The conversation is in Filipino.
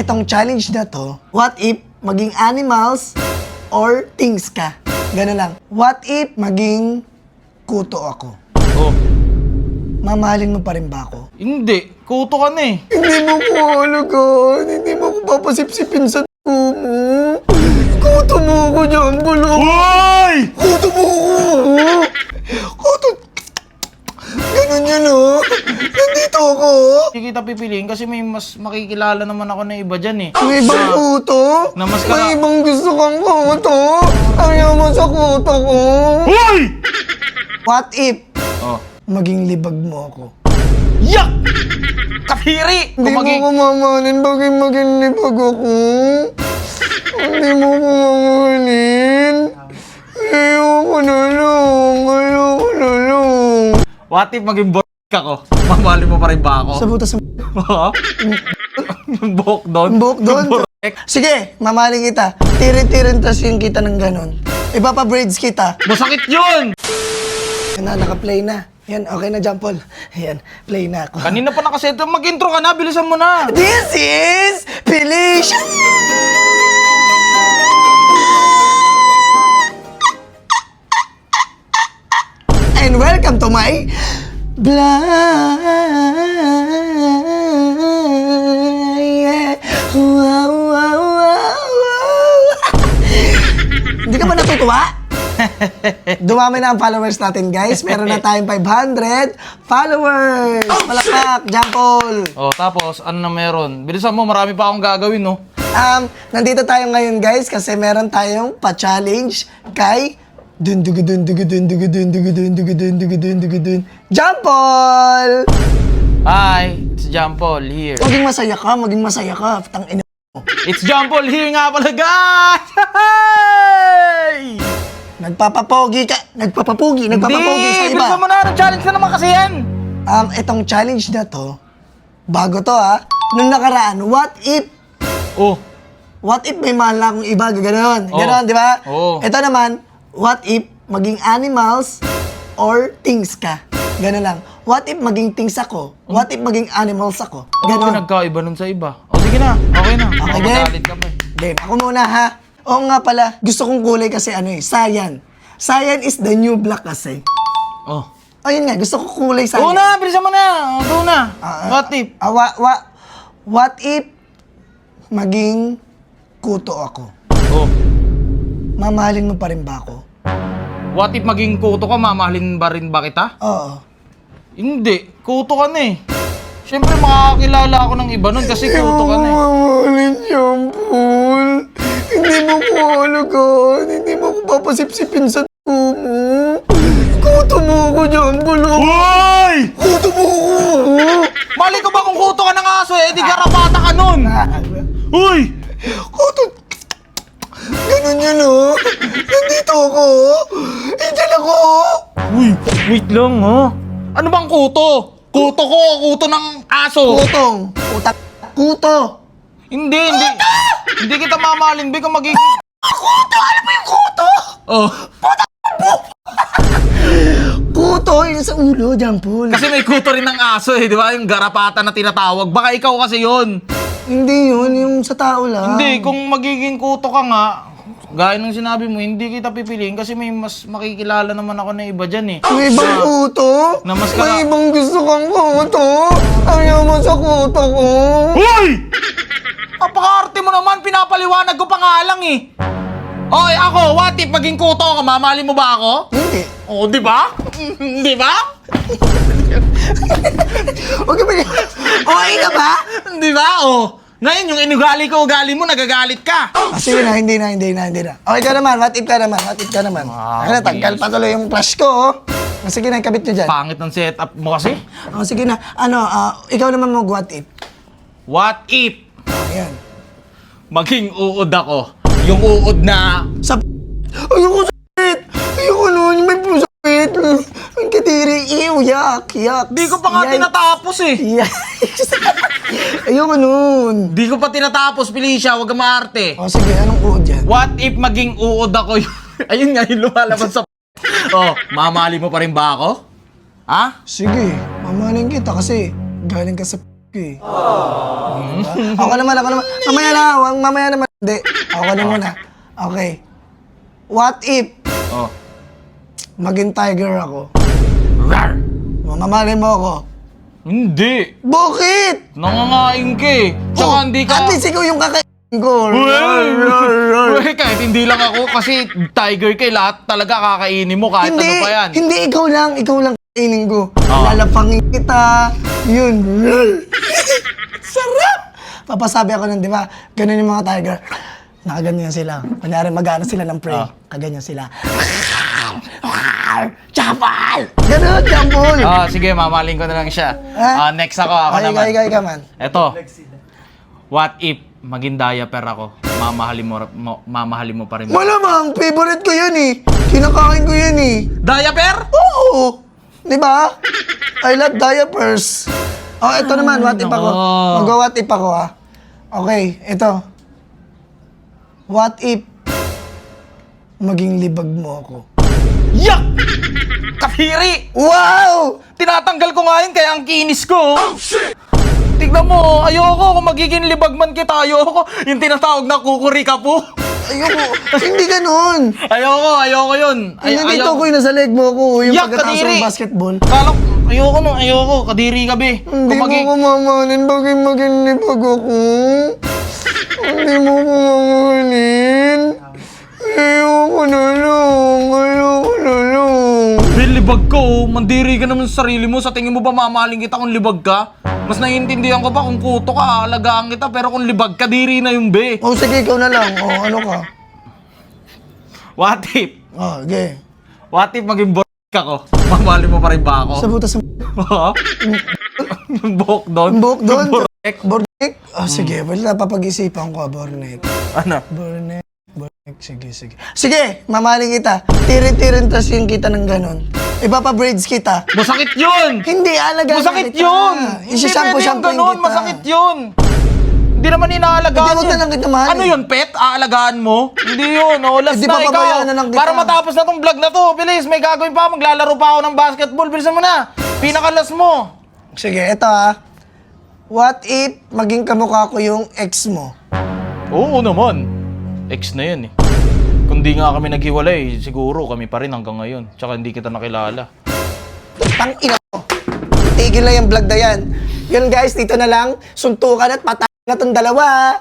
Etong challenge na to, what if maging animals or things ka? Ganun lang. What if maging kuto ako? Oh, Mamahalin mo pa rin ba ako? hindi. Kuto ka na eh. Hindi mo ko alagaan. Hindi mo ko papasipsipin sa mo. Kuto mo ako dyan, bulo. Hoy! Kuto mo ako. Kuto. Ganun yan, oh. Nandito ako. Hindi kita pipiliin kasi may mas makikilala naman ako na iba dyan eh. May ibang kuto. Na mas May ibang gusto kang kuto. Ayaw mo sa kuto ko. Hoy! What if Oh. maging libag mo ako? Yak! Kapiri! Hindi mo ko mamahalin bagay maging libag ako. Hindi mo ko mamahalin. Ayoko na lang. Ayoko na lang. What if maging ako? Mamahalin mo pa rin ba ako? Sa butas ng Ha? Yung buhok doon? buhok doon. Sige, mamahalin kita. Tirin-tirin tas yung kita ng ganon. Ipapa-braids kita. Masakit yun! Yan na, naka-play na. Yan, okay na, John Paul. Yan, play na ako. Kanina pa nakaseto. Mag-intro ka na. Bilisan mo na. This is Felicia! And welcome to my blind. Wow, wow, wow, wow. Hindi ka ba natutuwa? Dumami na ang followers natin, guys. Meron na tayong 500 followers. Palakpak, John Paul. Oh, tapos, ano na meron? Bilisan mo, marami pa akong gagawin, no? Nandito tayo ngayon, guys, kasi meron tayong pa-challenge kay John Paul! Hi, it's John Paul here. Maging masaya ka. Tangina. It's John Paul here nga pala, guys! Hey! Nagpapapogi sa iba. Bilisan mo na. Challenge na naman kasi yan. Itong challenge na to, bago to nung nakaraan, what if Oh, may mahal na akong iba, gano'n. Gano'n, di ba? Oo. Ito naman, what if maging animals or things ka? Gano'n lang. What if maging things ako? What if maging animals ako? ano Gano'n. pinagkaiba nun sa iba? O, sige na. Okay na. Okay, Magalit ka pa eh. Game, ako muna ha. Oo nga pala, gusto kong kulay kasi cyan. Cyan is the new black kasi. Oh. Ayun nga, gusto ko kulay cyan. Oo na, bilisan mo na. Oo na. What if? What if maging kuto ako? Oh. Mamahalin mo pa rin ba ako? What if maging kuto ka, mamahalin ba rin ba kita? Oo. Hindi. Kuto ka na eh. Siyempre, makakakilala ako ng iba nun kasi kuto ka na eh. Mamahalin, John Paul. Hindi mo ko alagaan. Hindi mo ko papasipsipin sa mo. Kuto mo ako, John Paul. Hoy! Kuto mo ako. Mali ko ba kung kuto ka ng aso eh? Di garapata ka nun! Uy! Kuto. Ganun yan, oh. Nandito ako. Diyan ako. Uy, wait lang ha. Ano bang kuto? Kuto ko, kuto ng aso. Kutong. Utak. Kuto. Hindi. Hindi kita mamahalin, Bi, kung magiging... Kuto! Alam mo yung kuto? Oh, Kuto, yun sa ulo, John Paul. kasi may kuto rin ng aso eh, di ba? Yung garapata na tinatawag. Baka ikaw kasi yun. Hindi yun, yung sa tao lang. Hindi, kung magiging kuto ka nga, gaya ng sinabi mo, hindi kita pipiliin kasi may mas makikilala naman ako na iba dyan eh. May ibang kuto. Na mas May ibang gusto kang kuto. Ayaw mo sa kuto ko. Hoy! Napaka-arte mo naman, pinapaliwanag ko pa nga lang eh. Oy, ako, what if maging kuto ka, mamahalin mo ba ako? Hindi. Oh, di ba? Di ba? Huwag ka ba yan? Okay ka ba? Di ba? Oh. Ngayon, yung inugali ko, ugali mo, nagagalit ka. Sige na, hindi na. Okay ka naman, what if ka naman. Ano, tanggal pa tuloy yung flash ko, oh. Sige na, ikabit nyo dyan. Pangit ng setup mo kasi. Sige na, ikaw naman mag-what if. What if Ayan. maging uod ako? Yung uod na... Ayoko sakit! Ayoko nun, may pusakit! Ang kadiri, ew, yak! Di ko pa nga tinatapos eh. Yikes! Ayoko nun! Di ko pa tinatapos, Felicia, wag ka maarte. Sige, anong uod yan? What if maging uod ako? Ayun nga, yung lumalabas sa... Oh, mamali mo pa rin ba ako? Ha? Sige, mamahalin kita kasi galing ka sa eh. Diba? Ako naman. Mamaya naman. Hindi. Ako na muna. Okay. What if Oh. maging tiger ako? Rar! Mamamalin mo ako? Hindi. Bakit? Nangangain ka eh. Tsaka hindi ka... At least ikaw yung kakain ko. Well, kahit hindi lang ako kasi tiger ka eh. Lahat talaga kakainin mo kahit ano pa yan. Hindi, ikaw lang kainin ko. Ah. Lalapangin kita. Yun. Sarap! Papasabi ako nun, di ba? Ganun yung mga tiger. Nakaganyan sila. Kunyari, mag-ano sila ng prey. Ah. Kaganyan sila. Chapal! Ganun, chapal! Sige, mamaling ko na lang siya. Ah? Next ako naman. Ay, man. Eto. What if maging diaper ako? Mamahalin mo pa rin. Malamang, favorite ko yun eh. Kinakain ko yun eh. Diaper? Oo! Di ba? I love diapers. Oh, ito naman, what if ako? nako. Mag-what if ako ah. Okay, ito. What if maging libag mo ako? Yak! Kafiri! Wow! Tinatanggal ko nga yun kaya ang kinis ko. Oh, shit! Tignan mo, ayoko kung magiging libagman kita, ayoko. Yung tinatawag na kukuri ka po. Ayoko. Hindi ganun. Ayoko yun. Nandito ko yung nasa leg mo ko. Yung Yak, pagkataas kadiri! ng basketball. Ayoko, kadiri ka be. Hindi Kung mo ko mamahalin. Bakit maging libag ako? Hindi mo ko mamahalin. Ayoko na lang. Libag ka oh, mandiri ka naman sa sarili mo. Sa tingin mo ba mamahalin kita kung libag ka? Mas naiintindihan ko pa kung kuto ka, alagaan kita. Pero kung libag ka, diri na yung be. Oh, sige, ikaw na lang. Oh, ano ka? What if? Oh, okay. What if maging ako? Mamahalin mo pa rin ba ako? Sa butas ng Ha? Yung buhok doon? buhok doon. Yung borek? Bornek? Oh, sige. Wala, papag-isipan ko, Bornek. Ano? Bornek. Sige. Sige, mamahalin kita. Tirin-tirin tas yung kita ng ganon. Ipapa-braids kita. Masakit yun! Hindi, alagaan Masakit kita. yun! Hindi Isi-shampoo-shampoo pwede yung ganun, kita. masakit yun! Hindi naman inaalagaan Hindi, wag na lang kita mahalin. Ano yun, pet? Aalagaan mo? Hindi yun, oh, last Hindi, na ikaw. papabayaan na lang kita. Para matapos na tong vlog na to, bilis, may gagawin pa, maglalaro pa ako ng basketball, bilisan mo na. Pinakalas mo. Sige, eto ah. What if maging kamukha ko yung ex mo? Oo naman. Ex na yan eh. Kung di nga kami naghiwalay, siguro kami pa rin hanggang ngayon. Tsaka hindi kita nakilala. Tang ina mo. Tigil na yung vlog na yan. Yun guys, dito na lang. Suntukan at patay na tong dalawa.